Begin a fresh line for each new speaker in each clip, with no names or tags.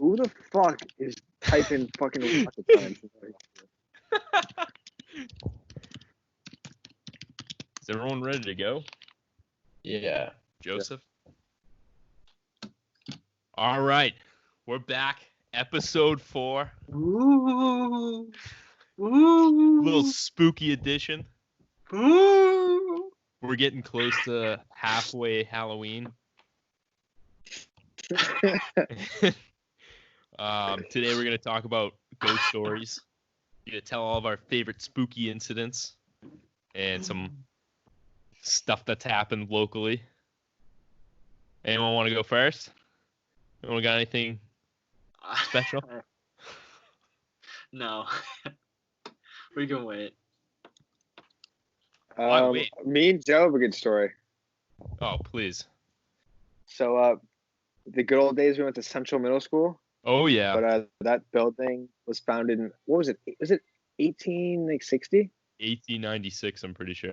who the fuck is typing fucking rocket science?
Is everyone ready to go?
Yeah.
Joseph? All right. We're back. Episode 4.
Ooh. Ooh.
Little spooky edition.
Ooh.
We're getting close to halfway Halloween. Today we're going to talk about ghost stories. We're going to tell all of our favorite spooky incidents and some stuff that's happened locally. Anyone want to go first? Anyone got anything special?
No. We can wait.
Wait.
Me and Joe have a good story.
Oh, please.
So, the good old days we went to Central Middle School.
Oh, yeah.
But that building was founded in, what was it? Was it 1860?
1896, I'm pretty sure.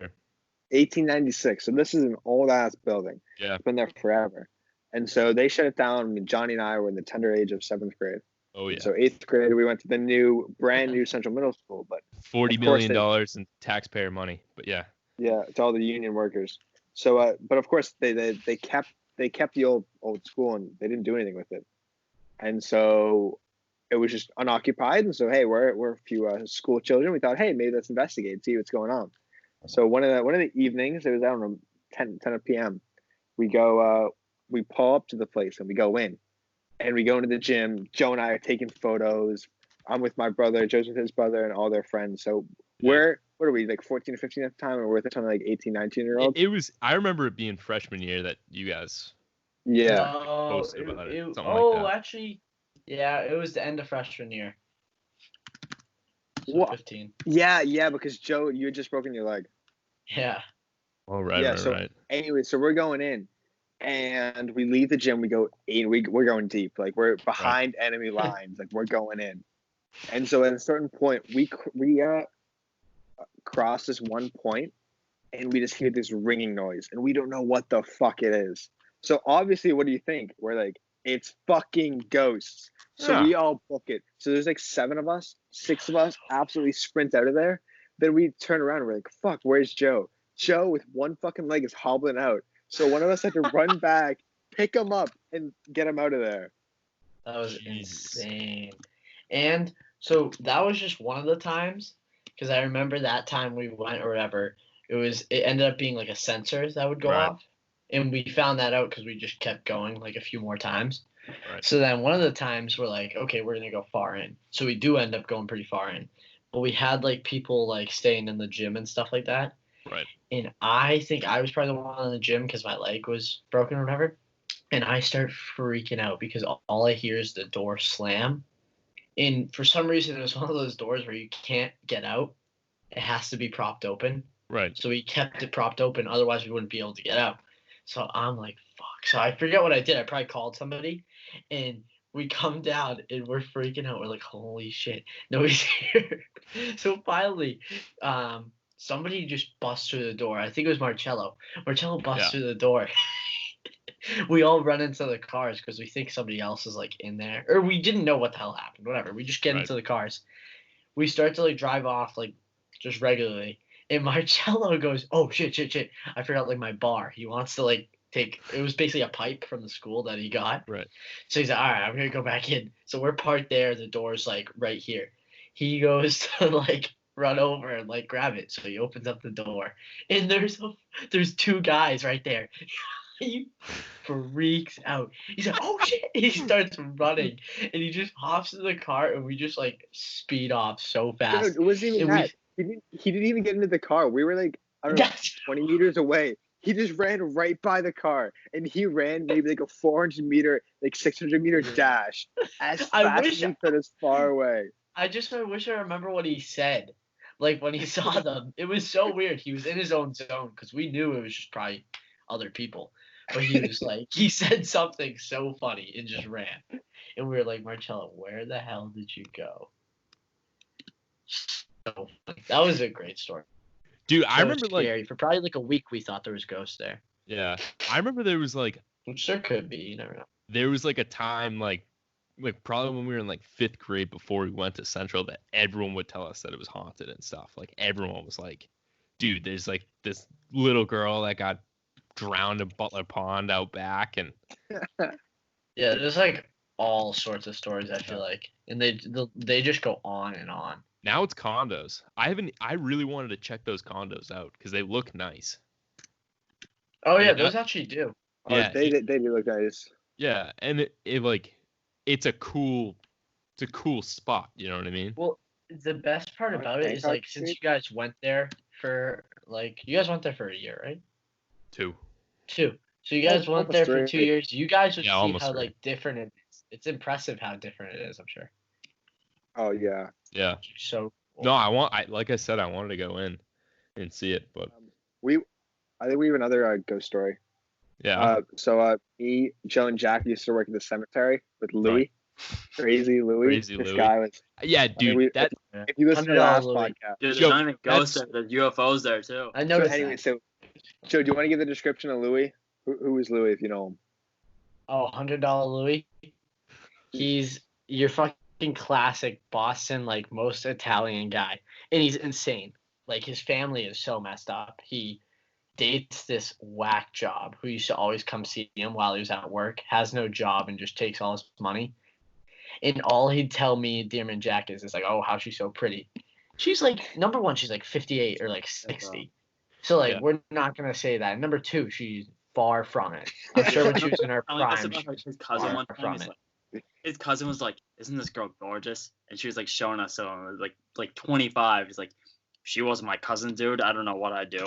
1896. So this is an old ass building.
Yeah.
It's been there forever. And so they shut it down. I mean, Johnny and I were in the tender age of 7th grade.
Oh, yeah.
So 8th grade, we went to the brand new Central Middle School. But
$40 million in taxpayer money. But yeah.
Yeah, to all the union workers. So, but of course they kept the old school and they didn't do anything with it. And so it was just unoccupied. And so, hey, we're a few school children. We thought, hey, maybe let's investigate and see what's going on. So one of the evenings, it was, I don't know, 10 p.m. We go, we pull up to the place and we go in. And we go into the gym. Joe and I are taking photos. I'm with my brother, Joe's with his brother, and all their friends. So what are we, like 14 or 15 at the time? And we're with something like 18, 19-year-olds?
It was, I remember it being freshman year that you guys posted about it. Something like that.
Actually, yeah, it was the end of freshman year. So
What?
15.
Yeah, because Joe, you had just broken your leg.
Yeah.
Oh, right.
Anyway, so we're going in, and we leave the gym. We go in. We're going deep. Like we're behind enemy lines. Like we're going in. And so at a certain point, we cross this one point, and we just hear this ringing noise, and we don't know what the fuck it is. So obviously, what do you think? We're like, it's fucking ghosts. So we all book it. So there's like 7 of us, 6 of us, absolutely sprint out of there. Then we turn around and we're like, fuck, where's Joe? Joe with one fucking leg is hobbling out. So one of us had to run back, pick him up, and get him out of there.
That was insane. And so that was just one of the times, because I remember that time we went or whatever, it ended up being like a sensor that would go off. And we found that out because we just kept going like a few more times.
Right.
So then one of the times we're like, okay, we're going to go far in. So we do end up going pretty far in. But we had like people like staying in the gym and stuff like that.
Right.
And I think I was probably the one in the gym because my leg was broken or whatever. And I start freaking out because all I hear is the door slam. And for some reason, it was one of those doors where you can't get out. It has to be propped open.
Right.
So we kept it propped open. Otherwise, we wouldn't be able to get out. So I'm like, fuck. So I forget what I did. I probably called somebody. And we come down and we're freaking out. We're like, holy shit. Nobody's here. So finally, somebody just busts through the door. I think it was Marcello. Marcello busts through the door. We all run into the cars because we think somebody else is like in there. Or we didn't know what the hell happened. Whatever. We just get into the cars. We start to like drive off like just regularly. And Marcello goes, oh, shit. I forgot like my bar. He wants to like it was basically a pipe from the school that he got.
Right.
So he's like, all right, I'm going to go back in. So we're parked there. The door's like right here. He goes to like run over and like grab it. So he opens up the door. And there's 2 guys right there. He freaks out. He's like, oh shit. He starts running. And he just hops in the car and we just like speed off so fast.
Dude, it wasn't even that. He didn't even get into the car. We were like, I don't know, 20 meters away. He just ran right by the car, and he ran maybe like a 400-meter, like 600-meter dash as fast as he could, as far away.
I wish I remember what he said, like when he saw them. It was so weird. He was in his own zone because we knew it was just probably other people. But he was like, he said something so funny and just ran. And we were like, Marcello, where the hell did you go? So funny. That was a great story.
Dude, I remember
scary. For probably like a week we thought there was ghosts there.
Yeah. I remember there was like,
which there could be, you never know.
There was like a time like like probably when we were in like 5th grade before we went to Central that everyone would tell us that it was haunted and stuff. Like everyone was like, dude, there's like this little girl that got drowned in Butler Pond out back, and
Yeah, there's like all sorts of stories. I feel like, and they just go on and on.
now it's condos. I really wanted to check those condos out because they look nice.
Oh yeah,
Yeah.
those actually do.
Oh,
Yeah,
they do look nice.
Yeah, and it like it's a cool spot. You know what I mean?
Well, the best part about it is like since you guys went there for a year, right?
2.
2. So you guys went there for 2 years. You guys would see
almost
how
3.
like different it is. It's impressive how different it is. I'm sure.
Oh yeah.
Yeah.
So
No, like I said, I wanted to go in and see it, but
I think we have another ghost story.
yeah.
Me, Joe, and Jack used to work at the cemetery with Louis.
Right.
Crazy Louis.
Crazy
this
Louis.
guy was.
Yeah, dude.
If you listen to the last
Louis.
podcast,
Dude, there's
Joe,
not even ghosts there. There's UFOs there too.
I noticed.
So Joe, do you want to give the description of Louis? Who is Louis, if you know him?
Oh, $100 Louis. He's your fucking classic Boston, like most Italian guy, and he's insane. Like his family is so messed up. He dates this whack job who used to always come see him while he was at work, has no job, and just takes all his money. And all he'd tell me, Diarmuid Jack, is like, oh, how she's so pretty. She's like, number one, she's like 58 or like 60. So like, we're not gonna say that. Number two, she's far from it. I'm sure when she was in her prime,
His cousin one time, his cousin was like, "Isn't this girl gorgeous?" And she was like showing us someone like 25. He's like, "She wasn't my cousin, dude. I don't know what I'd do."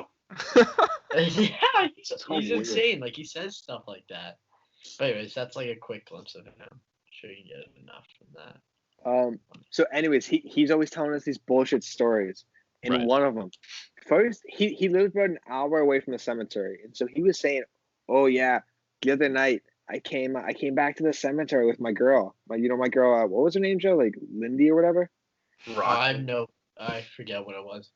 Yeah, he's insane. Like he says stuff like that. But anyways, that's like a quick glimpse of him. I'm sure you get enough from that.
So anyways, he's always telling us these bullshit stories. And one of them, first he lived about an hour away from the cemetery, and so he was saying, "Oh yeah, the other night I came back to the cemetery with my girl. My girl. What was her name, Joe? Like Lindy or whatever."
I forget what it was.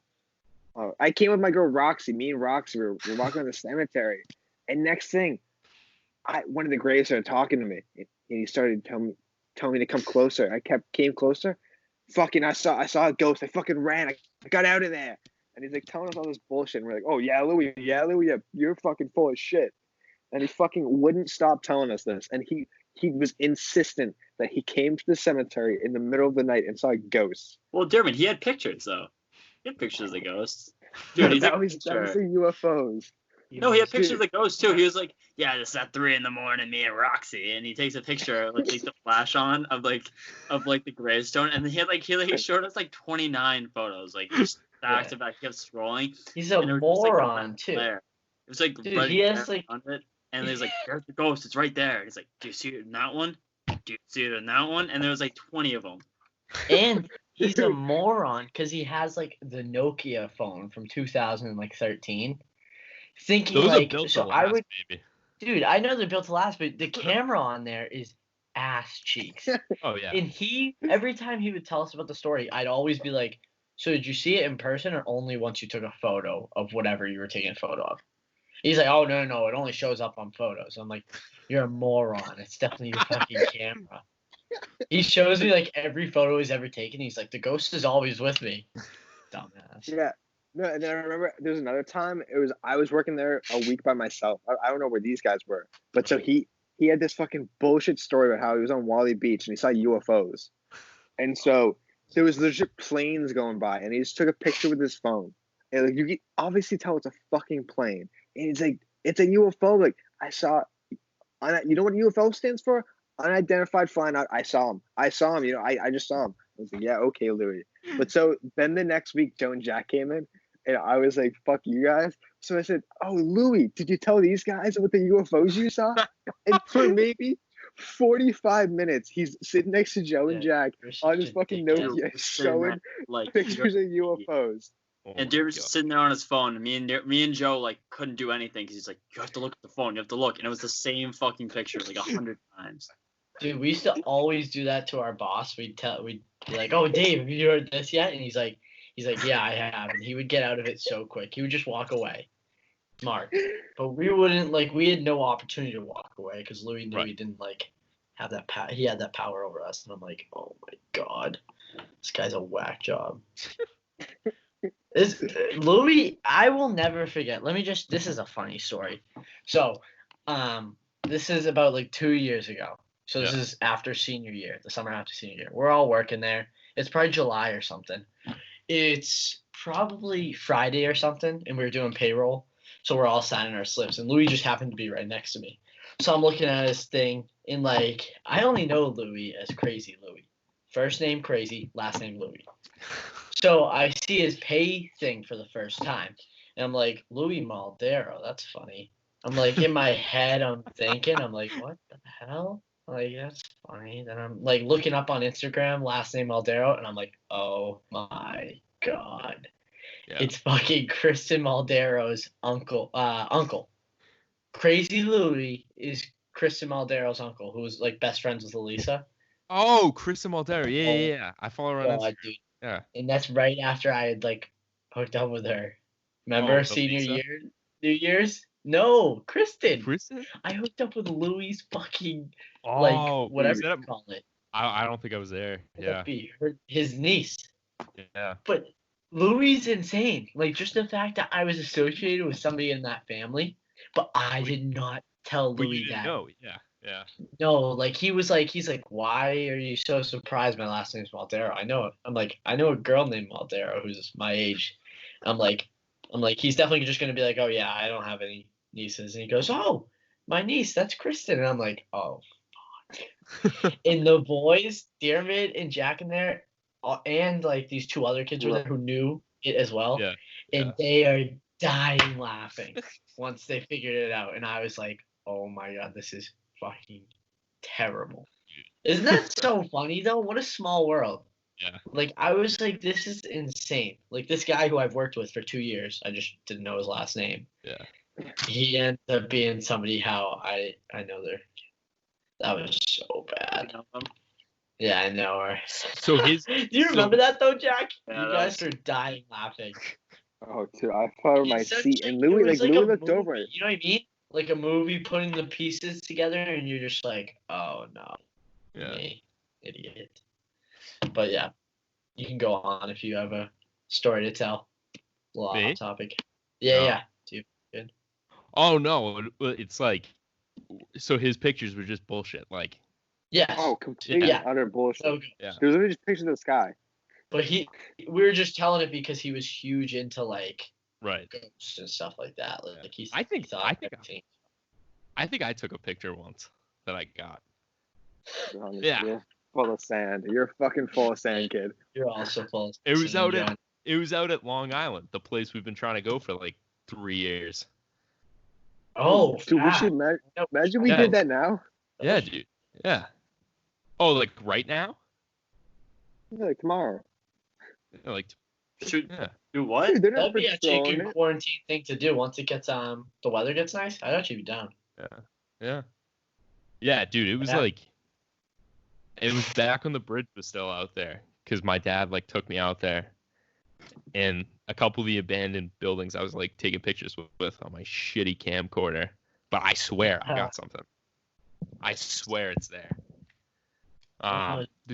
Oh, I came with my girl Roxy. Me and Roxy were walking on the cemetery, and next thing, one of the graves started talking to me, and he started telling me to come closer. I came closer. Fucking, I saw a ghost. I fucking ran. I got out of there. And he's like telling us all this bullshit. And we're like, oh yeah, Louis, you're fucking full of shit. And he fucking wouldn't stop telling us this. And he was insistent that he came to the cemetery in the middle of the night and saw a ghost.
Well, Diarmuid, he had pictures though. He had pictures of the ghosts. Dude,
that was the UFOs.
No, he had pictures of the ghosts too. He was like, "Yeah, it's at 3 a.m, me and Roxy," and he takes a picture like the flash on of the gravestone, and he showed us like 29 photos, like just back to back. He kept scrolling.
He's a moron too.
It was like
dude, he has like
on it, and there's like, "There's the ghost. It's right there." He's like, "Do you see it in that one? Do you see it in that one?" And there was like 20 of them.
And he's a moron because he has like the Nokia phone from 2013. Thinking
those
like,
are built
so
to last,
I would,
baby.
dude. I know they're built to last, but the camera on there is ass cheeks.
Oh yeah.
And every time he would tell us about the story, I'd always be like, "So did you see it in person, or only once you took a photo of whatever you were taking a photo of?" He's like, "Oh no, it only shows up on photos." I'm like, "You're a moron. It's definitely your fucking camera." He shows me like every photo he's ever taken. He's like, "The ghost is always with me." Dumbass.
Yeah. No, and then I remember there was another time. I was working there a week by myself. I don't know where these guys were, but so he had this fucking bullshit story about how he was on Wally Beach and he saw UFOs, and so there was legit planes going by, and he just took a picture with his phone, and like you can obviously tell it's a fucking plane, and it's like it's a UFO. Like I saw, you know what UFO stands for? Unidentified flying out. I saw him. I just saw him. I was like, yeah, okay, Louis. But so then the next week, Joe and Jack came in, and I was like, fuck you guys. So I said, oh, Louis, did you tell these guys about the UFOs you saw? And for maybe 45 minutes, he's sitting next to Joe and Jack on his fucking Nokia showing pictures of UFOs.
Oh, and Deer was just sitting there on his phone, and me and Joe like couldn't do anything because he's like, "You have to look at the phone. You have to lolook," and it was the same fucking picture like 100 times.
Dude, we used to always do that to our boss. We'd be like, "Oh, Dave, have you heard this yet?" And he's like, "Yeah, I have." And he would get out of it so quick. He would just walk away. Smart. But we wouldn't we had no opportunity to walk away because Louis knew he didn't have that he had that power over us, and I'm like, oh my god, this guy's a whack job. Louis, I will never forget. This is a funny story. So, this is about like 2 years ago. So this is after senior year, the summer after senior year. We're all working there. It's probably July or something. It's probably Friday or something, and we were doing payroll. So we're all signing our slips, and Louis just happened to be right next to me. So I'm looking at his thing, and like, I only know Louis as Crazy Louis. First name Crazy, last name Louis. So I see his pay thing for the first time, and I'm like, Louis Maldero, that's funny. I'm like, in my head, I'm thinking, I'm like, what the hell? I'm like, that's funny. Then I'm like looking up on Instagram, last name Maldero, and I'm like, oh my god.
Yeah.
It's fucking Kristen Maldero's uncle. Crazy Louis is Kristen Maldero's uncle, who was like best friends with Elisa.
Oh, Kristen Maldero. Yeah. I follow her on Instagram.
Dude.
Yeah.
And that's right after I had like hooked up with her. Remember senior
Elisa?
year, New Year's? No, Kristen.
Kristen?
I hooked up with Louis fucking
Oh,
whatever
was that
you call it.
I don't think I was there. Yeah.
His niece.
Yeah.
But Louis is insane. Like, just the fact that I was associated with somebody in that family, but I did not tell
But you
Louis
didn't
that.
know. Yeah.
No, like he's like, why are you so surprised my last name's Maldero? I know it. I'm like, I know a girl named Maldero who's my age. I'm like, he's definitely just gonna be like, oh yeah, I don't have any nieces. And he goes, oh, my niece, that's Kristen. And I'm like, oh, fuck. And the boys, Diarmuid and Jack in there, and like these two other kids were there who knew it as well.
Yeah.
And they are dying laughing once they figured it out. And I was like, oh my god, this is fucking terrible. Isn't that so funny though? What a small world.
Yeah.
Like, I was like, this is insane. Like, this guy who I've worked with for 2 years, I just didn't know his last name.
Yeah.
He ended up being somebody how I know their. That was so bad. Yeah, I know her.
So his.
Do you remember that though, Jack?
Yeah,
You guys were dying laughing.
Oh, dude, I thought of my
It's such,
seat, and
it
Louis,
was
Louis
a
looked
movie,
over.
You know what I mean? Like a movie putting the pieces together, and you're just like, oh no,
Yeah.
me, idiot. But yeah, you can go on if you have a story to tell. A little
Me?
off topic. Yeah,
No.
yeah. Dude, good.
Oh no, it's like, so his pictures were just bullshit. Like,
Yes.
Oh, complete
Yeah.
utter bullshit.
So good.
yeah.
There was literally just pictures of the sky.
But we were just telling it because he was huge into like
Right.
ghosts and stuff like that. Like
I think
everything.
I think I took a picture once that I got.
Yeah. You're full of sand. You're fucking full of sand, kid.
You're also full of
It was
sand,
out
John.
It was out at Long Island, the place we've been trying to go for like 3 years.
Oh,
Dude, we
fat.
should imagine we
Yeah.
did that now.
Yeah, dude. Yeah. Oh, like right now?
Yeah, like tomorrow.
Yeah, like,
Should
yeah.
do what?
Dude, they're not
That'd be actually a
patrolling
good
it.
quarantine thing to do once it gets the weather gets nice. I'd actually be down.
Yeah. Yeah, dude, it was
Yeah.
like, it was back when the bridge was still out there, because my dad like took me out there, and a couple of the abandoned buildings I was like taking pictures with on my shitty camcorder. But I swear I got something. I swear it's there.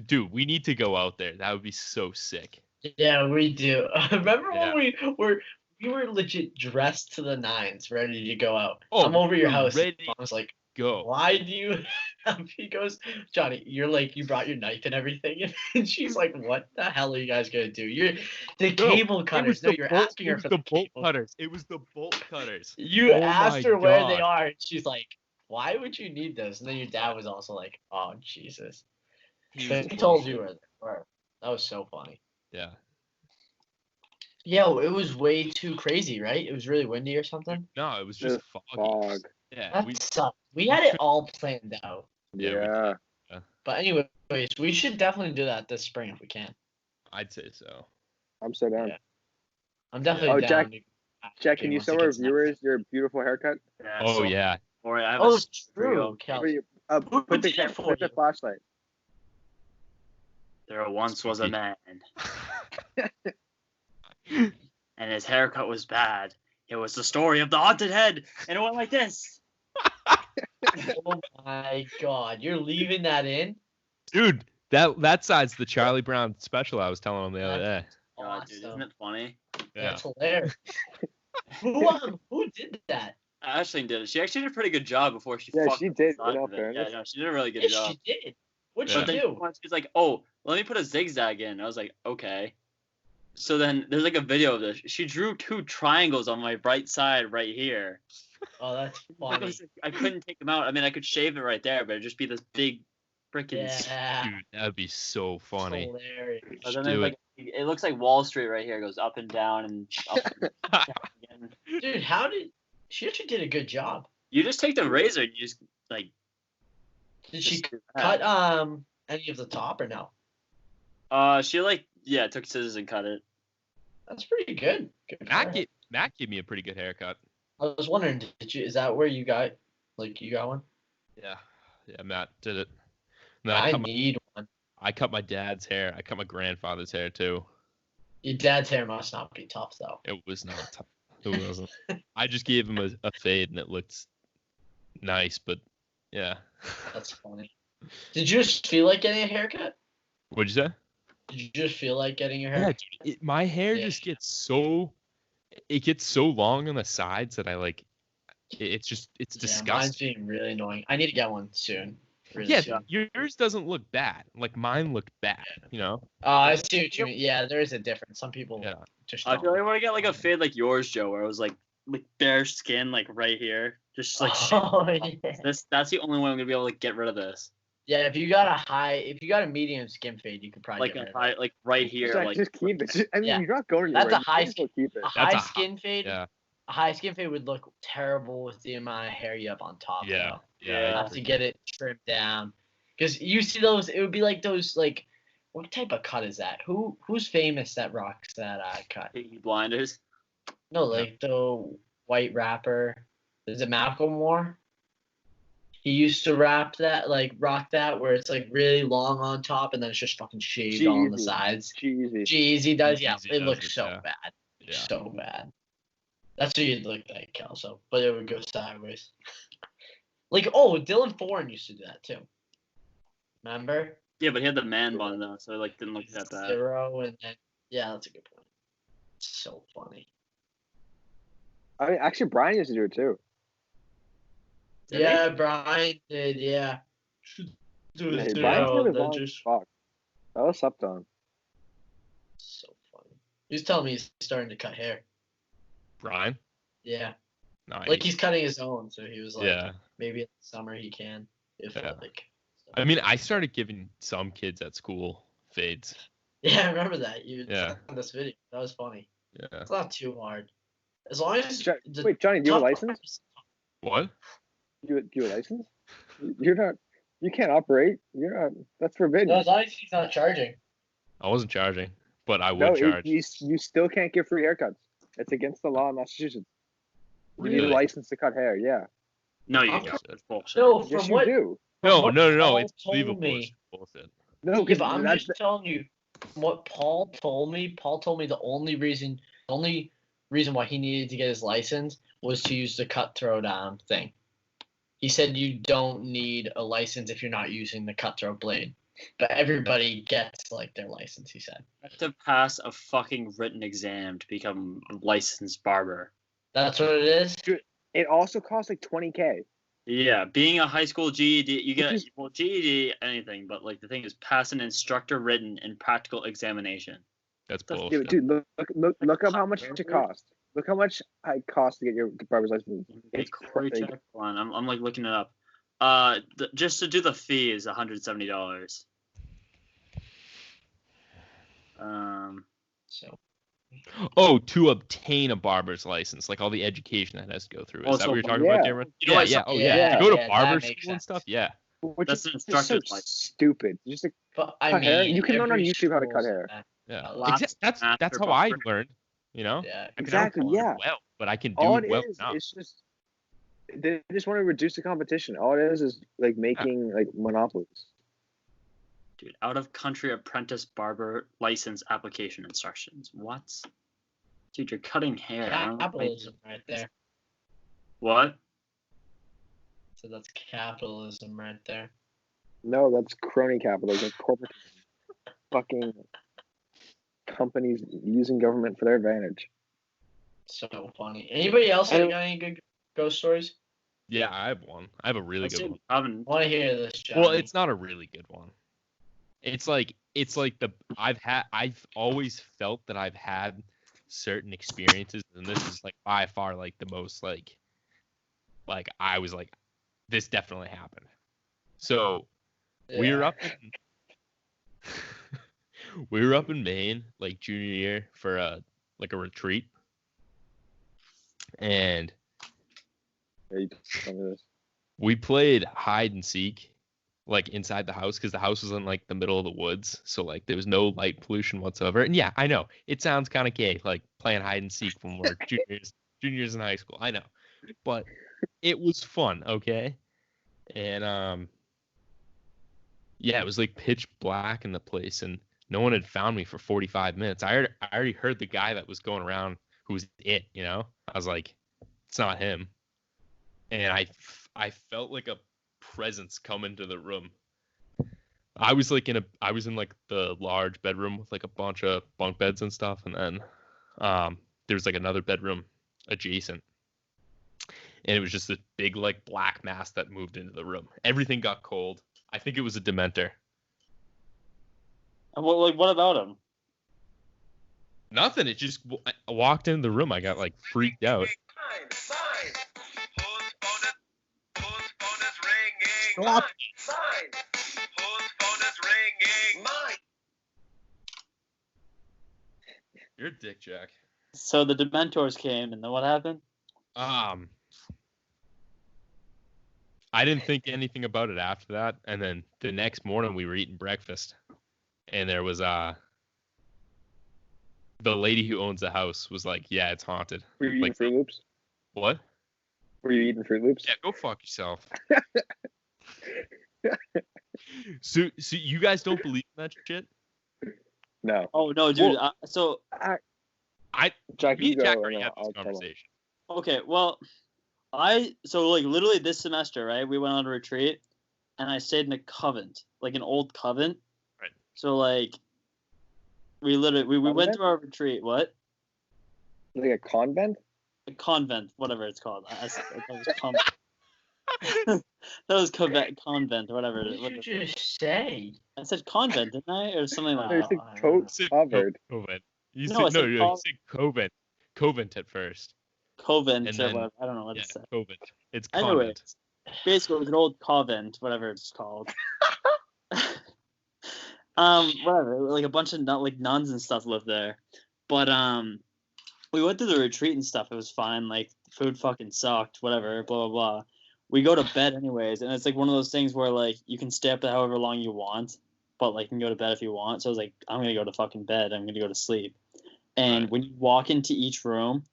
Dude, we need to go out there. That would be so sick.
Yeah, we do. Remember
Yeah.
when we were legit dressed to the nines, ready to go out.
Oh,
I'm over your
we're
house.
ready.
I was like,
Go.
why do you he goes, Johnny, you're like, you brought your knife and everything. And she's like, what the hell are you guys gonna do? You're the cable cutters. No, you're asking her for the
bolt
cable
cutters. It was the bolt cutters.
You
Oh
asked
my
her where they
God.
are, and she's like, why would you need those? And then your dad was also like, oh, Jesus.
He
But
was
he told
bullshit.
you where they were. That was so funny.
Yeah.
Yeah, it was way too crazy, right? It was really windy or something.
No, it was just foggy.
Fog.
Yeah.
That sucked. We had it all planned out.
Yeah,
Yeah.
But anyways, we should definitely do that this spring if we can.
I'd say so.
I'm so down.
Yeah. I'm definitely
Oh,
down.
Jack, can you
once it
show our
gets nice.
viewers your beautiful haircut?
Yeah,
Oh
so-
yeah.
Or I have
Oh,
a
it's true, Kel.
Put
Who did it for
the
you?
flashlight.
There once was a man, and his haircut was bad. It was the story of the haunted head, and it went like this.
Oh my god, you're leaving that in?
Dude, that side's the Charlie Brown special I was telling him the other day.
God, dude, isn't
Awesome.
it funny?
Yeah.
That's hilarious. Who did that?
Ashley did it. She actually did a pretty good job before she
Yeah,
fucked
she
up the
did,
side
in all
of it.
fairness.
Yeah, no, she did a really good
Yes,
job.
she did. What'd
Yeah.
But
she
then
do?
she's like, "Oh, let me put a zigzag in." I was like, "Okay." So then there's like a video of this. She drew 2 triangles on my right side right here.
Oh, that's
I
funny.
was like, I couldn't take them out. I mean, I could shave it right there, but it'd just be this big freaking.
Yeah,
Dude, that'd be so funny.
hilarious.
But then
Do
there's like it looks like Wall Street right here. It goes up and down and up and down again.
Dude, how did she actually did a good job?
You just take the razor and you just like.
Did she
just do that.
cut any of the top or no?
She like took scissors and cut it.
That's pretty good. Good for her.
Matt gave me a pretty good haircut.
I was wondering, is that where you got one?
Yeah. Yeah, Matt did it. And then
I
cut
need one.
I cut my dad's hair. I cut my grandfather's hair too.
Your dad's hair must not be tough though.
It was not tough. It wasn't. I just gave him a fade and it looked nice, but yeah.
That's funny. Did you just feel like getting a haircut?
What'd you say?
Did you just feel like getting your hair?
Yeah, dude, my hair
Yeah.
just gets so long on the sides that I like. It's
Yeah, mine's
disgusting.
being really annoying. I need to get one soon. Really
Yeah,
soon.
yours doesn't look bad. Like mine looked bad. You know?
Oh, I see what you mean. Yeah, there is a difference. Some people
Yeah.
just
I
don't.
feel like I want to get like a fade like yours, Joe, where it was like bare skin, like right here, just like
Oh, yeah.
That's the only way I'm gonna be able to get rid of this.
Yeah, if you got a medium skin fade, you could probably
Like
get
a
rid of
high,
it.
like right here,
Just,
like
just keep it. I mean,
Yeah.
you're not going
That's
anywhere.
a high
You just keep it.
A
That's
high
a
skin fade.
Yeah.
A high skin fade would look terrible with the amount of hair you have on top.
Yeah.
though.
Yeah.
You
I
have
agree.
to get it trimmed down. Because you see those, it would be like those like, what type of cut is that? Who's famous that rocks that cut?
Peaky Blinders.
No, like the white rapper. Is it Macklemore? He used to rock that where it's like really long on top and then it's just fucking shaved on the
Jeezy.
sides.
Jeezy.
Jeezy does, yeah.
Jeezy
It
does
looks
it,
so
yeah.
bad.
Yeah.
So bad. That's what you'd look like, Kelso. But it would go sideways. Dylan Foran used to do that too. Remember?
Yeah, but he had the man bun though, so it like didn't look that bad.
0 and then yeah, that's a good point. It's so funny.
I mean, actually, Brian used to do it too.
Did
Yeah, Brian did, yeah. Do
Yeah,
it
Brian's hair
0,
was
then
long as
just
fuck. That was slept on.
so funny. He was telling me he's starting to cut hair.
Brian?
Yeah.
No,
Like he's cutting his own, so he was like
yeah.
maybe in the summer he can. If
Yeah.
like
I mean, I started giving some kids at school fades.
Yeah, I remember that. You
Yeah.
sent this video. That was funny.
Yeah.
It's not too hard. As long as the
Wait, Johnny, do you have a
tough
license?
part is-
What?
Do you have a license? You're not. You can't operate. You're not. That's forbidden.
No, as long as he's not charging.
I wasn't charging, but I would
No,
charge.
you still can't give free haircuts. It's against the law in Massachusetts. You need
Really?
a license to cut hair. Yeah.
No, you
I'm
don't. That's bullshit.
No,
Yes,
from
you
what
do.
No,
what
no.
Paul
It's
told
believable.
me-
It's bullshit.
No,
Yeah,
because
but I'm
that's
just telling you from what Paul told me the only reason why he needed to get his license was to use the cutthroat thing. He said you don't need a license if you're not using the cutthroat blade. But everybody gets like their license, he said.
You have to pass a fucking written exam to become a licensed barber.
That's what it is?
it also costs like $20K.
Yeah, being a high school GED, you get
Which is-
well GED anything, but like the thing is pass an instructor written and practical examination.
That's
Dude,
bullshit.
look up how much it costs. Look how much it costs to get your barber's license.
Okay,
It's
Corey,
crazy.
check. Hold on, I'm like looking it up. Just to do the fee is $170.
So
Oh, to obtain a barber's license, like all the education that has to go through. Is
Oh,
that
so-
what you're talking
yeah.
about, Cameron?
You know
Yeah,
what,
yeah.
so-
Oh, yeah.
yeah,
To go to
yeah, that
barber
makes
school and
sense.
stuff. Yeah.
Which
That's
is
an
just so
instructor's license.
stupid. Just like,
but I
Cut
mean
hair? You can learn on
every
YouTube how to cut
school's
hair.
like
Yeah.
Last
That's
master
how I
barber.
learned. You know.
that. Yeah.
I mean, I
Exactly,
don't learn
yeah.
well, but I can do
all
it
it
well
is,
enough.
it's just they just want to reduce the competition. All it is like making like monopolies.
Dude, out of country apprentice barber license application instructions. What? Dude, you're cutting hair. I don't know.
Capitalism right there.
What?
So that's capitalism right there.
No, that's crony capitalism. Corporate fucking companies using government for their advantage.
So funny. Anybody else
And-
got any good ghost stories?
Yeah, I have one. I have a really good one.
I want to hear this, Johnny.
Well, it's not a really good one. It's like I've always felt that I've had certain experiences, and this is like by far like the most like I was like, this definitely happened. So we were up in Maine like junior year for a retreat, and
Yeah, you tell me this.
we played hide and seek like inside the house because the house was in like the middle of the woods, so like there was no light pollution whatsoever. And yeah, I know it sounds kind of gay, like playing hide and seek when we're juniors in high school. I know, but it was fun, okay? And yeah, it was like pitch black in the place, and no one had found me for 45 minutes. I already heard the guy that was going around who was it, you know? I was like, it's not him. And I felt like a presence come into the room. I was in like the large bedroom with like a bunch of bunk beds and stuff, and then there was like another bedroom adjacent. And it was just this big like black mass that moved into the room. Everything got cold. I think it was a Dementor.
And what about him?
Nothing. It just I walked into the room. I got like freaked out.
Stop.
You're a dick, Jack.
So the Dementors came, and then what happened?
I didn't think anything about it after that, and then the next morning we were eating breakfast, and there was the lady who owns the house was like, "Yeah, it's haunted."
Were you eating
Like,
Fruit Loops?
what?
Were you eating Fruit Loops?
Yeah, go fuck yourself. So you guys don't believe in that shit?
No.
Oh no, dude.
Well, Jack,
Me
you
and Jack
go,
already
and
had this
I'll tell him.
conversation.
okay, well, so like literally this semester, right? We went on a retreat, and I stayed in a convent, like an old convent.
Right.
So like, we literally we went
Convent?
to our retreat. What?
Like a convent?
A convent, whatever it's called. I thought it was convent. That was convent, whatever.
What did you just say?
I said convent, didn't I, or something like
No, you
that?
said
I
co-
don't know.
Said
covered.
Covent. You
No, I
said
said
you said Covent. Covent at first.
Covent,
And
or
then-
whatever. I don't know what
Yeah,
to say.
Covent. It's
Anyway,
convent.
basically, it was an old convent, whatever it's called. Whatever, like a bunch of nuns and stuff lived there, but we went through the retreat and stuff. It was fine. Like food fucking sucked. Whatever. Blah blah blah. We go to bed anyways, and it's like one of those things where like you can stay up however long you want, but like you can go to bed if you want. So I was like, I'm gonna go to fucking bed. I'm gonna go to sleep. And
Right.
when you walk into each room,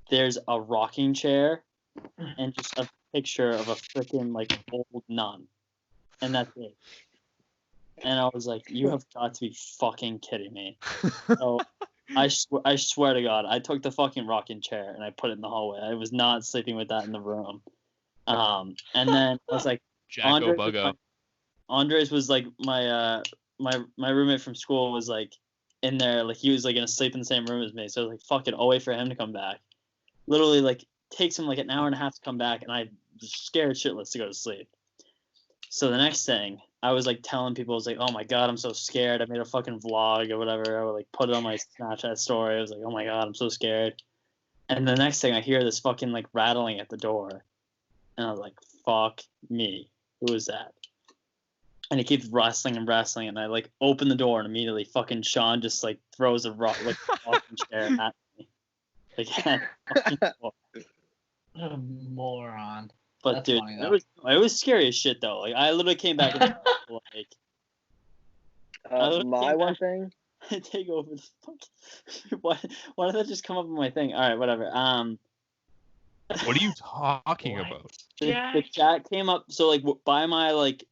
there's a rocking chair and just a picture of a freaking like old nun, and that's it. And I was like, you have got to be fucking kidding me. So I swear to God, I took the fucking rocking chair and I put it in the hallway. I was not sleeping with that in the room. And then I was like,
Jacko Buggo.
Andres was like my roommate from school was like in there, like he was like gonna sleep in the same room as me. So I was like, fuck it, I'll wait for him to come back. Literally like takes him like an hour and a half to come back, and I was scared shitless to go to sleep. So the next thing, I was like telling people, I was like, oh my God, I'm so scared. I made a fucking vlog or whatever. I would like put it on my Snapchat story. I was like, oh my God, I'm so scared. And the next thing I hear this fucking like rattling at the door. And I was like, fuck me. Who is that? And he keeps wrestling and wrestling. And I like open the door, and immediately fucking Sean just like throws a rocking chair at me. Like, at the fucking door.
What a moron.
But
That's
dude,
funny,
it was scary as shit though. Like I literally came back and like
My one thing.
take over the fuck. Why did that just come up on my thing? All right, whatever.
What are you talking
What?
about?
The chat came up. So like by my like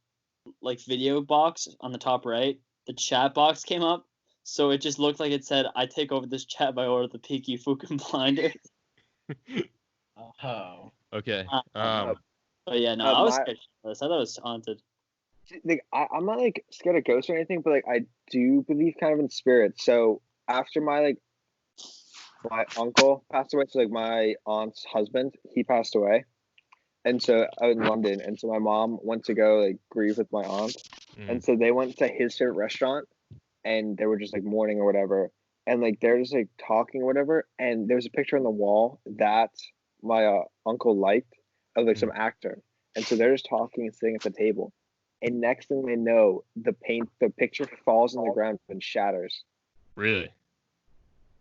video box on the top right, the chat box came up. So it just looked like it said, "I take over this chat by order of the Peaky Fucking Blinders."
Oh.
Okay.
Oh,
Oh yeah, no,
Uh,
I was
my-
scared shitless. I thought it was haunted.
Like I'm not like scared of ghosts or anything, but like I do believe kind of in spirits. So after my uncle passed away, so like my aunt's husband, he passed away, and so out in London, and so my mom went to go like grieve with my aunt, and so they went to his favorite restaurant, and they were just like mourning or whatever, and like they're just like talking or whatever, and there's a picture on the wall that my uncle liked of like some actor, and so they're just talking and sitting at the table, and next thing they know, the picture falls on the ground and shatters.
Really?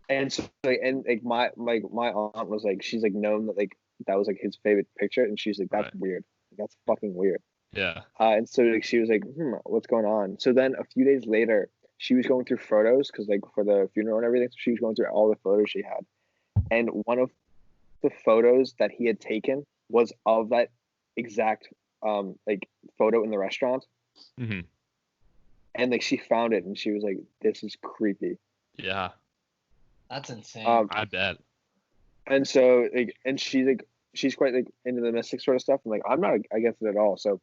And so like my aunt was like, she's like known that like that was like his favorite picture, and she's like, that's
Right.
weird, that's fucking weird.
Yeah.
And so like she was like, what's going on? So then a few days later, she was going through photos because like for the funeral and everything, so she was going through all the photos she had, and one of the photos that he had taken was of that exact like photo in the restaurant,
Mm-hmm.
and like she found it, and she was like, this is creepy.
Yeah.
That's insane.
I bet.
And so like, and she's quite like into the mystic sort of stuff, and like I'm not against it at all. So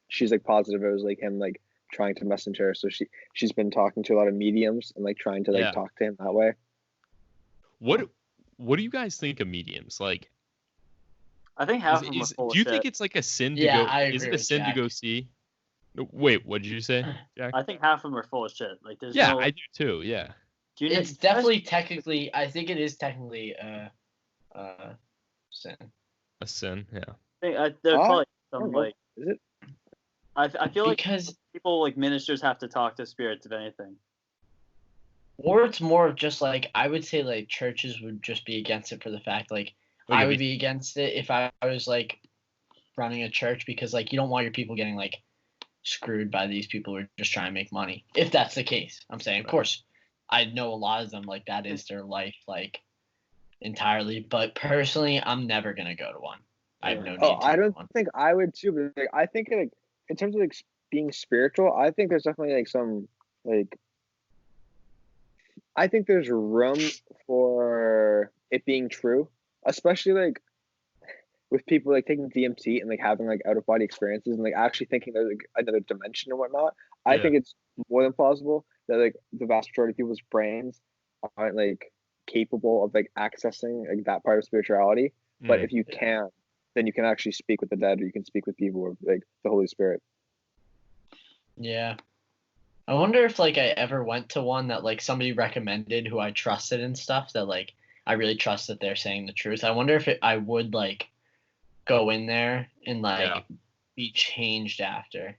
she's like positive it was like him like trying to message her. So she's been talking to a lot of mediums and like trying to like
Yeah.
talk to him that way.
What do you guys think of mediums? Like,
I think half of them are full
do you
of
think
shit.
it's like a sin to
Yeah,
go?
I
Is it
agree
a
with
sin to
Jack.
go see? No, wait, what did you say, Jack?
I think half of them are full of shit. Like there's
Yeah,
no.
I do too. Yeah.
Do you
It's definitely technically. I think it is technically sin.
A sin. Yeah.
There's
I
probably
don't
some
know.
like.
Is it?
I feel like
Because
people like ministers have to talk to spirits if anything.
or it's more of just like I would say like churches would just be against it for the fact like
Like
I
if
would
you-
be against it if I was like running a church because like you don't want your people getting like screwed by these people who are just trying to make money. If that's the case, I'm saying, of
Right.
course, I know a lot of them like that is their life like entirely. But personally, I'm never gonna go to one. I have no need
Oh,
to
I
go to
don't
one.
think I would too, but like I think like in terms of like being spiritual, I think there's definitely like some like I think there's room for it being true, especially like with people like taking DMT and like having like out of body experiences and like actually thinking there's like another dimension or whatnot. I
Yeah.
think it's more than plausible that like the vast majority of people's brains aren't like capable of like accessing like that part of spirituality. But
Mm.
if you can, then you can actually speak with the dead, or you can speak with people or like the Holy Spirit.
Yeah. I wonder if like I ever went to one that like somebody recommended who I trusted and stuff that like I really trust that they're saying the truth. I wonder if I would like go in there and like
Yeah.
be changed after,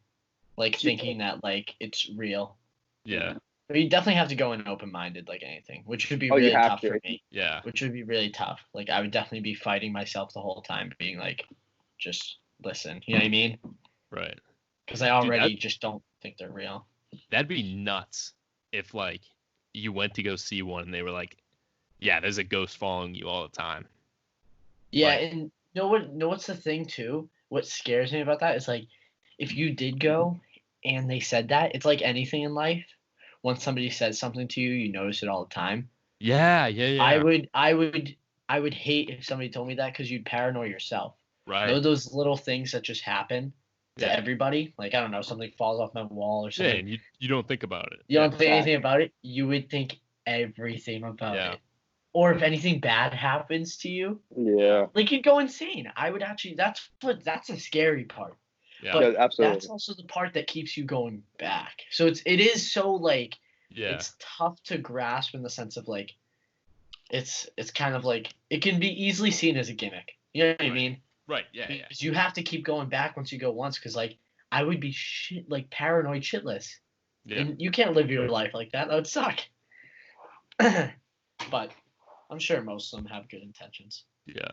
like
Do you-
thinking that like it's real.
Yeah.
But you definitely have to go in open minded like anything, which would be
Oh, you
really
have
tough
to.
for me.
Yeah.
Which would be really tough. Like I would definitely be fighting myself the whole time, being like, just listen. You know what I mean?
Right.
Because I
Dude,
already just don't think they're real.
That'd be nuts if like you went to go see one and they were like, yeah, there's a ghost following you all the time.
Yeah,
Like-
and know what's the thing too? What scares me about that is like if you did go and they said that, it's like anything in life. Once somebody says something to you, you notice it all the time.
Yeah. Yeah.
I would hate if somebody told me that because you'd paranoid yourself.
Right.
Know those little things that just happen to
Yeah.
everybody? Like I don't know, something falls off my wall or
Yeah,
something.
and you don't think about it.
You don't
Yeah.
think anything about it, you would think everything about
Yeah.
it. Or if anything bad happens to you,
Yeah,
like you'd go insane. I would actually that's a scary part.
Yeah.
But
yeah, absolutely.
that's also the part that keeps you going back. So it is so like
Yeah.
it's tough to grasp in the sense of like it's kind of like it can be easily seen as a gimmick. You know what I
Right.
mean?
Right. Yeah. Yeah.
Because you have to keep going back once you go once because like I would be shit like paranoid shitless.
Yeah.
And you can't live your life like that. That would suck. But I'm sure most of them have good intentions.
Yeah.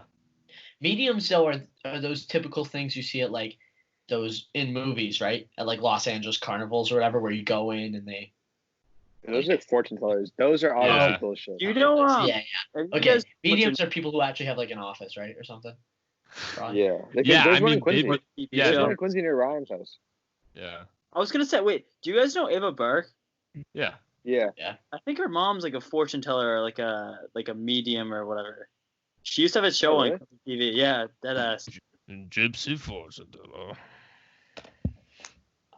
Mediums though are those typical things you see at like those in movies, right? At like Los Angeles carnivals or whatever, where you go in and they
Those are like fortune tellers. Those are obviously
Yeah.
bullshit.
You know,
yeah.
have you
Okay,
guys-
mediums are people who actually have like an office, right, or something. Probably.
Yeah,
Yeah,
There's
I
one
mean,
in Quincy.
they-
TV
Yeah,
There's
show.
one in Quincy near Ryan's house.
Yeah.
I was gonna say, wait, do you guys know Ava Burke?
Yeah.
Yeah.
I think her mom's like a fortune teller or like a medium or whatever. She used to have a show
Oh,
on
really?
TV. Yeah, dead ass.
Gypsy Force.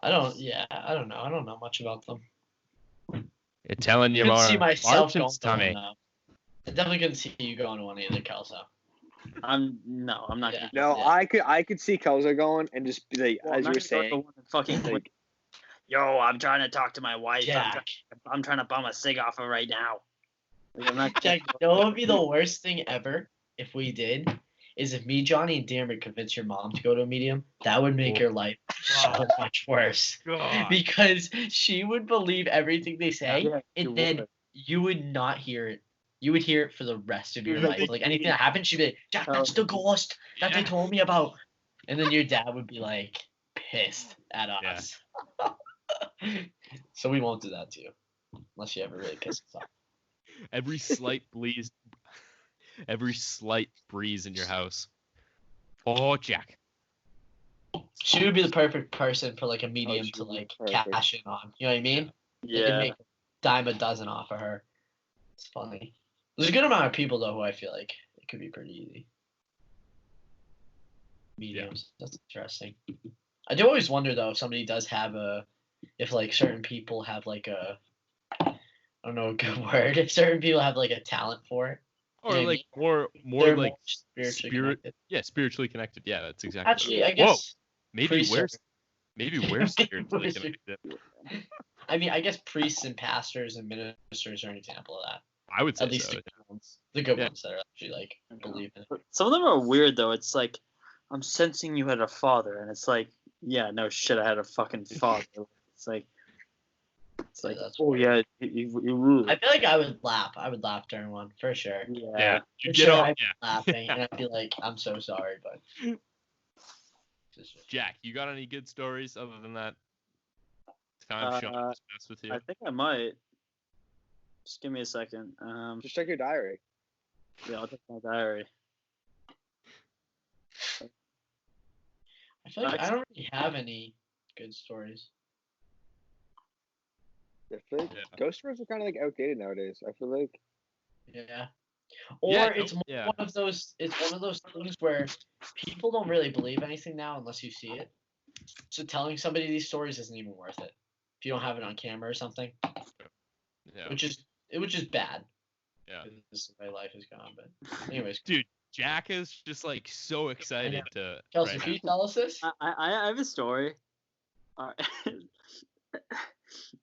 I don't know. I don't know much about them.
You're telling
I
you
couldn't see
more
myself going
Martians,
to one,
Tommy.
though. I definitely couldn't see you going to one either, Kelso.
I'm not.
Yeah.
No,
Yeah.
I could see Kelso going and just be like,
Well,
as
I'm
you
not
were
gonna go to
saying,
one that fucking
like,
yo, I'm trying to talk to my wife.
Jack.
I'm trying to bum a cig off her right now. Like, I'm not.
Jack, you know what would be the worst thing ever if we did? Is if me, Johnny, and Diarmuid convince your mom to go to a medium, that would make your life so much worse.
God.
Because she would believe everything they say,
Yeah,
and
you
then
would.
you would not hear it. You would hear it for the rest of your
You're
life.
like,
Like anything that happened, she'd be like, Jack, that's the ghost that they told me about. And then your dad would be like pissed at us. So we won't do that to you. Unless you ever really piss us off.
Every slight breeze in your house. Oh, Jack.
She would be the perfect person for like a medium
she
to
would be
like
perfect.
cash in on. You know what I mean? They could
Yeah.
make a dime a dozen off of her. It's funny. There's a good amount of people though who I feel like it could be pretty easy. Mediums. That's interesting. I do always wonder though if somebody does have if like certain people have like I don't know a good word. If certain people have like a talent for it.
Or
You know what I
like
mean?
more
They're
like
more spiritually
spirit.
connected.
Yeah, spiritually connected. Yeah, that's exactly.
Actually, I
Whoa,
guess
maybe we're
Maybe
spiritually
we're
connected.
I mean, I guess priests and pastors and ministers are an example of that.
I would say
At least
so.
the good ones. The good
Yeah.
ones that are actually like believe in it.
But some of them are weird though. It's like, I'm sensing you had a father, and it's like, yeah, no shit, I had a fucking father. It's like,
That's
oh
weird.
yeah, you rule.
I feel like I would laugh. I would laugh during one for sure.
Yeah, you
For
get
sure,
off.
I'd be
Yeah,
laughing and I'd be like, "I'm so sorry," but
Jack, you got any good stories other than that? It's kind of showing this mess with you.
I think I might. Just give me a second.
just check your diary.
Yeah, I'll check my diary.
I feel like I don't really have any good stories.
I feel like
Yeah.
ghost stories are kind of like outdated nowadays. I feel like
Yeah. Or
Yeah,
it's
no, yeah.
one of those. It's one of those things where people don't really believe anything now unless you see it. So telling somebody these stories isn't even worth it if you don't have it on camera or something.
Yeah.
Which is bad.
Yeah.
This is the way life has gone. But anyways,
Dude, Jack is just like so excited to.
Kelsey,
right
can
now.
you tell us this?
I have a story.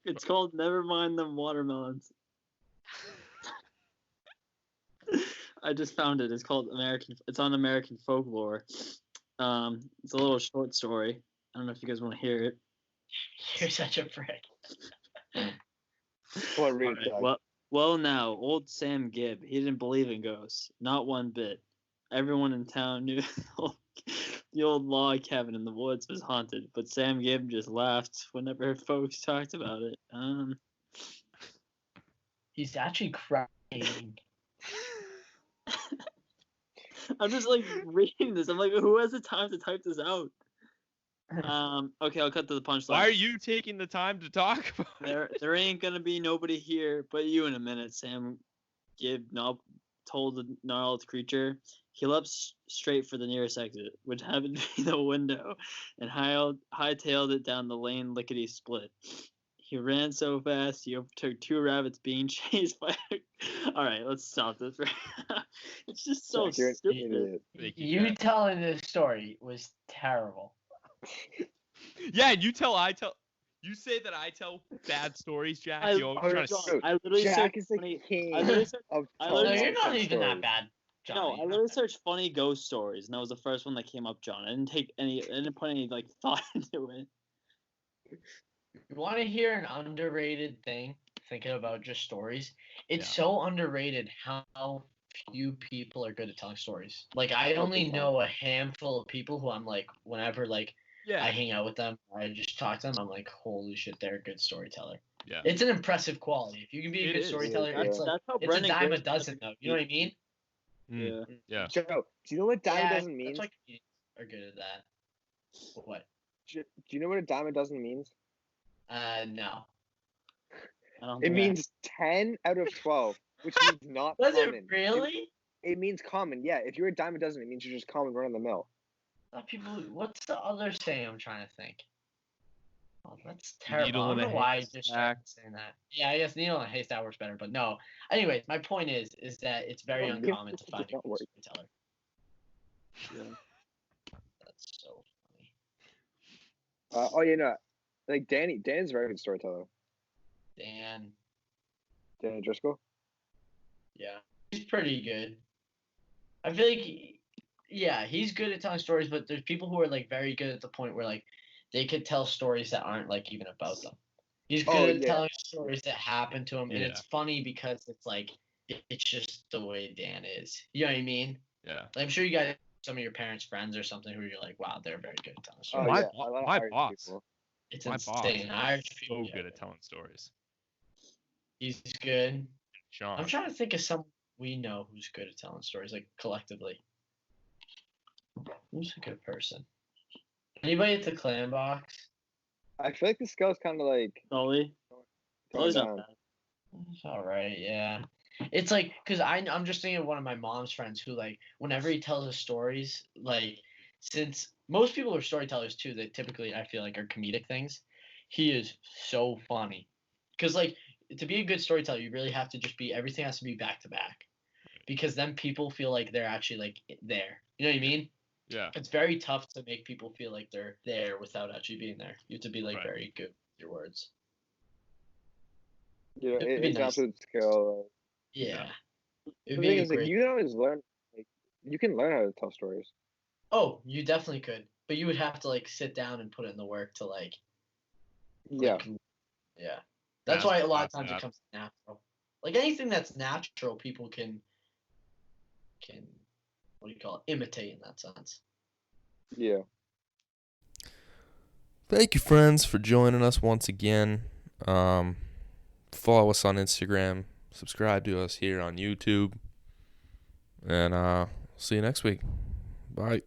It's called Never Mind Them Watermelons. I just found it. It's called It's on American Folklore. It's a little short story. I don't know if you guys want to hear it.
You're such a prick.
what read it,
Alright,
Doug.
well, now, old Sam Gibb, he didn't believe in ghosts. Not one bit. Everyone in town knew the old log cabin in the woods was haunted, but Sam Gibb just laughed whenever folks talked about it.
He's actually crying.
I'm just like reading this. I'm like, who has the time to type this out? Okay, I'll cut to the punchline.
Why are you taking the time to talk about it?
There ain't gonna be nobody here but you in a minute, Sam Gibb told the gnarled creature. He leapt straight for the nearest exit, which happened to be the window, and hightailed it down the lane lickety split. He ran so fast he overtook two rabbits being chased by. All right, let's stop this. It's just so
Jack, you're an
stupid.
idiot.
Thank you,
You
Jack.
telling this story was terrible.
Yeah, and you say that I tell bad stories, Jack.
I-
You always trying to.
Dude,
I literally
Jack
searched
is the
funny.
king
I literally searched,
of
I
No,
literally
telling
you're not
nonsense
even that
stories.
bad, Johnny.
No, I literally searched funny ghost stories, and that was the first one that came up, John. I didn't put any like thought into it.
You want to hear an underrated thing? Thinking about just stories, it's
Yeah.
so underrated how few people are good at telling stories. Like I only
100%.
know a handful of people who I'm like, whenever like
Yeah.
I hang out with them, I just talk to them. I'm like, holy shit, they're a good storyteller.
Yeah.
It's an impressive quality. If you can be a
It
good
is.
storyteller,
Yeah.
it's like
That's how
it's a
Brendan
dime a
Grace
dozen though. You know what I mean?
Mm,
Yeah.
yeah.
Joe, do you know what dime a dozen
That's
means?
why comedians are good at that. What?
Do you know what a dime a dozen means?
No.
I don't
It
think
means 10 out of 12, which means not
Does
common.
it really?
It means common, yeah. If you're a dime a dozen, it means you're just common run of the mill.
People. What's the other saying I'm trying to think? Oh, that's terrible.
Needle
I
in
don't
a
know why I just
haystack.
started saying that. Yeah, I guess needle in a haystack works better, but no. Anyways, my point is that it's very
Well,
uncommon to
does
find a
not
good
work.
storyteller.
Yeah.
That's so funny.
Oh, you know, like Dan's a very good storyteller.
Dan,
Danny Driscoll.
yeah, he's pretty good. I feel like, yeah, he's good at telling stories, but there's people who are like very good at the point where like they could tell stories that aren't like even about them. He's good
Oh,
at
yeah.
telling stories that happen to him, and
Yeah.
it's funny because it's like it's just the way Dan is. You know what I mean?
Yeah.
Like, I'm sure you guys, some of your parents' friends or something, who you're like, wow, they're very good at telling
Oh,
stories.
My
yeah.
bo-
A lot of
my
Irish
boss.
people.
It's
My boss
insane. Irish
is
people,
so
yeah,
good at telling stories.
he's good.
Sean.
I'm trying to think of someone we know who's good at telling stories, like collectively. Who's a good person? Anybody at the clan box?
I feel like the scale's kind of like
Sully.
going
Sully's not
down.
bad.
It's all right, yeah. It's like, cause I'm just thinking of one of my mom's friends who like whenever he tells us stories, like since most people are storytellers too, that typically I feel like are comedic things. He is so funny, cause like to be a good storyteller, you really have to just be everything has to be back to back, because then people feel like they're actually like there. You know what I mean?
Yeah.
It's very tough to make people feel like they're there without actually being there. You have to be like
Right.
very good with your words.
You know,
It'd be
it's
nice.
an absolute skill.
Yeah.
The
It'd
thing
be a
is, like,
great.
you can always learn. Like, you can learn how to tell stories.
Oh, you definitely could, but you would have to like sit down and put in the work to like,
Yeah.
like yeah. That's
Master
why a lot of
class
times it
that.
comes natural. Like anything that's natural, people can what do you call it? Imitate in that sense.
Yeah.
Thank you, friends, for joining us once again. Follow us on Instagram. Subscribe to us here on YouTube. And see you next week. Bye.